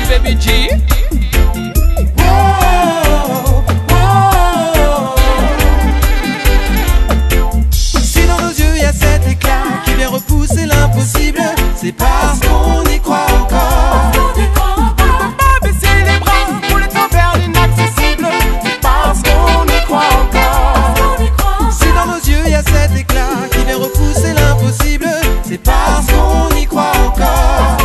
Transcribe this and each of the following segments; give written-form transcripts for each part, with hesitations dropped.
Baby G. Si dans nos yeux y a cet éclat qui vient repousser l'impossible, c'est parce qu'on y croit encore. On peut pas baisser les bras pour les temps vers l'inaccessible, c'est parce qu'on y croit encore. Si dans nos yeux y a cet éclat qui vient repousser l'impossible, c'est parce qu'on y croit encore.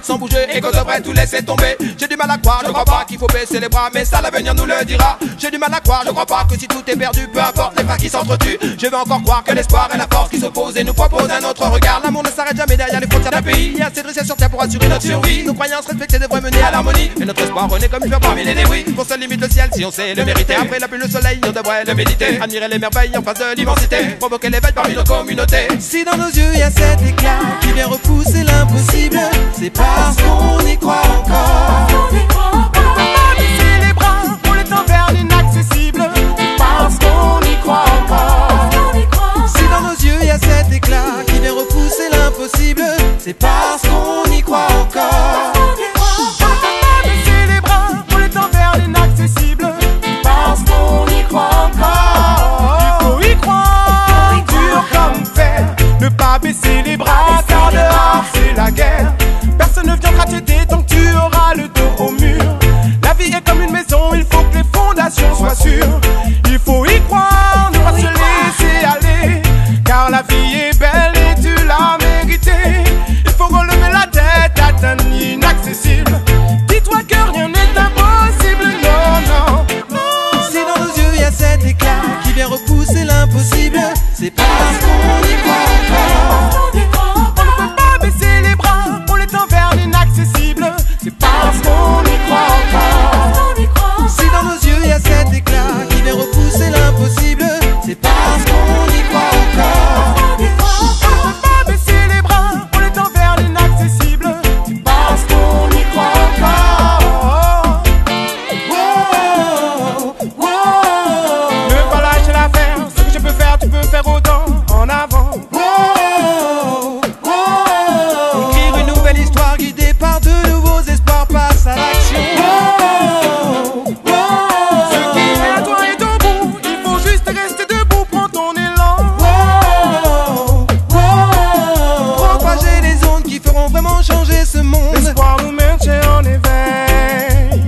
Sans bouger et qu'on devrait tout laisser tomber. J'ai du mal à croire, je crois pas qu'il faut baisser les bras, mais ça l'avenir nous le dira. J'ai du mal à croire, je crois pas que si tout est perdu, peu importe les pas qui s'entretuent, je veux encore croire que l'espoir est la force qui s'oppose et nous propose un autre regard. L'amour ne s'arrête jamais derrière les frontières d'un pays. Il y a assez de richesses sur terre pour assurer notre survie. Nos croyances respectées devraient mener à l'harmonie, et notre espoir renaît comme une fleur parmi les débris. Pour seule limite le ciel si on sait le mériter. Après la pluie, le soleil, on devrait le méditer. Admirer les merveilles en face de l'immensité, provoquer l'éveil parmi nos communautés. Si dans nos yeux y a cet éclat qui vient repousser l'impossible, c'est parce qu'on y croit encore. On peut pas baisser les bras pour les temps vers l'inaccessible, c'est parce qu'on y croit encore. Si dans nos yeux y a cet éclat qui vient repousser l'impossible, c'est parce qu'on y croit encore. On peut pas baisser les bras pour les temps vers l'inaccessible, c'est parce qu'on y croit encore. Il faut y croire, dur comme fer, ne pas baisser les bras car dehors c'est la guerre. Personne ne viendra t'aider tant que tu auras le dos au mur. La vie est comme une maison, il faut que les fondations soient sûres. Il faut y croire, ne pas se laisser aller, car la vie est belle et tu l'as méritée. Il faut relever la tête, atteindre l'inaccessible. Dis-toi que rien n'est impossible, non, non. Si dans nos yeux y a cet éclat qui vient repousser l'impossible, c'est parce qu'on y croit encore. On ne peut pas baisser les bras pour les temps vers l'inaccessible, c'est parce qu'on y croit encore. Si dans nos yeux y a cet éclat qui vient repousser l'impossible, c'est parce qu'on y croit encore. On ne peut pas baisser les bras pour les temps vers l'inaccessible, c'est parce qu'on y croit encore. Ne pas lâcher l'affaire, ce que je peux faire, tu peux faire autant. En avant. Écrire une nouvelle histoire guidée par de nouveaux espoirs, passe à l'action. Ce qui est à toi est au bout, il faut juste rester debout, prends ton élan. Propager les ondes qui feront vraiment changer ce monde. L'espoir nous maintient en éveil,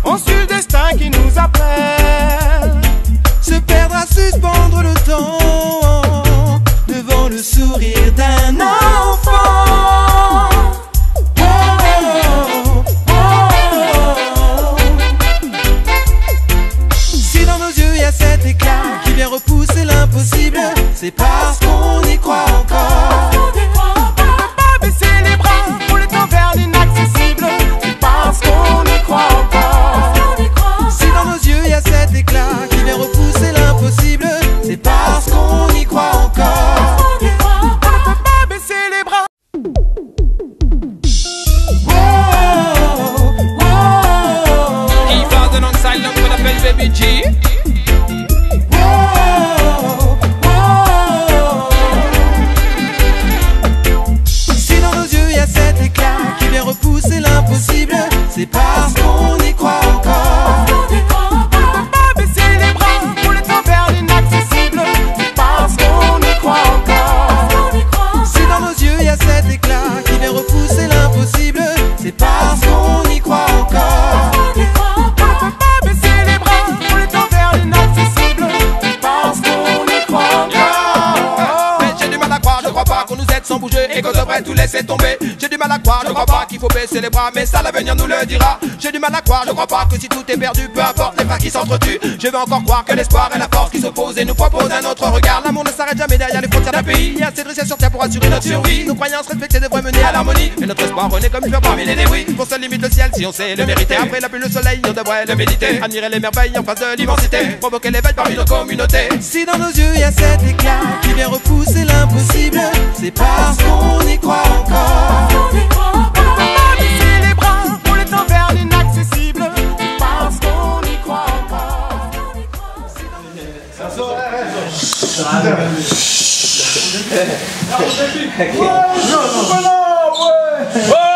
on suit le destin qui nous appelle. Se perdre à suspendre le temps devant le sourire d'un enfant. Si dans nos yeux y a cet éclat qui vient repousser l'impossible, c'est parce qu'on y croit encore. On ne peut pas baisser les bras pour les temps vers l'inaccessible, c'est parce qu'on y croit encore. Si dans nos yeux y a cet éclat qui vient repousser l'impossible, c'est parce qu'on y croit encore. On ne peut pas baisser les bras. He falls alongside l'homme qu'on appelle Baby G. Si dans nos yeux y a cet éclat qui vient repousser l'impossible, c'est parce qu'on y croit encore. On ne peut pas baisser les bras pour les temps vers l'inaccessible, c'est parce qu'on y croit encore. Si dans nos yeux y a cet éclat qui vient repousser l'impossible, c'est parce qu'on y croit encore. On ne peut pas baisser les bras pour les temps vers l'inaccessible, c'est parce qu'on y croit encore. Mais j'ai du mal à croire, je crois pas qu'on nous aide sans bouger et qu'on devrait tout laisser tomber. J'ai du mal à croire, je crois pas qu'il faut baisser les bras, mais ça l'avenir nous le dira. J'ai du mal à croire, je crois pas que si tout est perdu, peu importe les pas qui s'entretuent, je veux encore croire que l'espoir est la force qui s'oppose et nous propose un autre regard. L'amour ne s'arrête jamais derrière les frontières d'un pays. Il y a assez de richesses sur terre pour assurer notre survie. Nos croyances respectées devraient mener à l'harmonie, et notre espoir renaît comme une fleur parmi les débris. Pour seule limite le ciel si on sait le mériter. Après la pluie, le soleil, on devrait le méditer. Admirer les merveilles en face de l'immensité, provoquer l'éveil parmi nos communautés. Si dans nos yeux y a cet éclat qui vient repousser l'impossible, c'est parce qu'on y croit encore. On ne peut pas baisser les bras Non, non, ouais.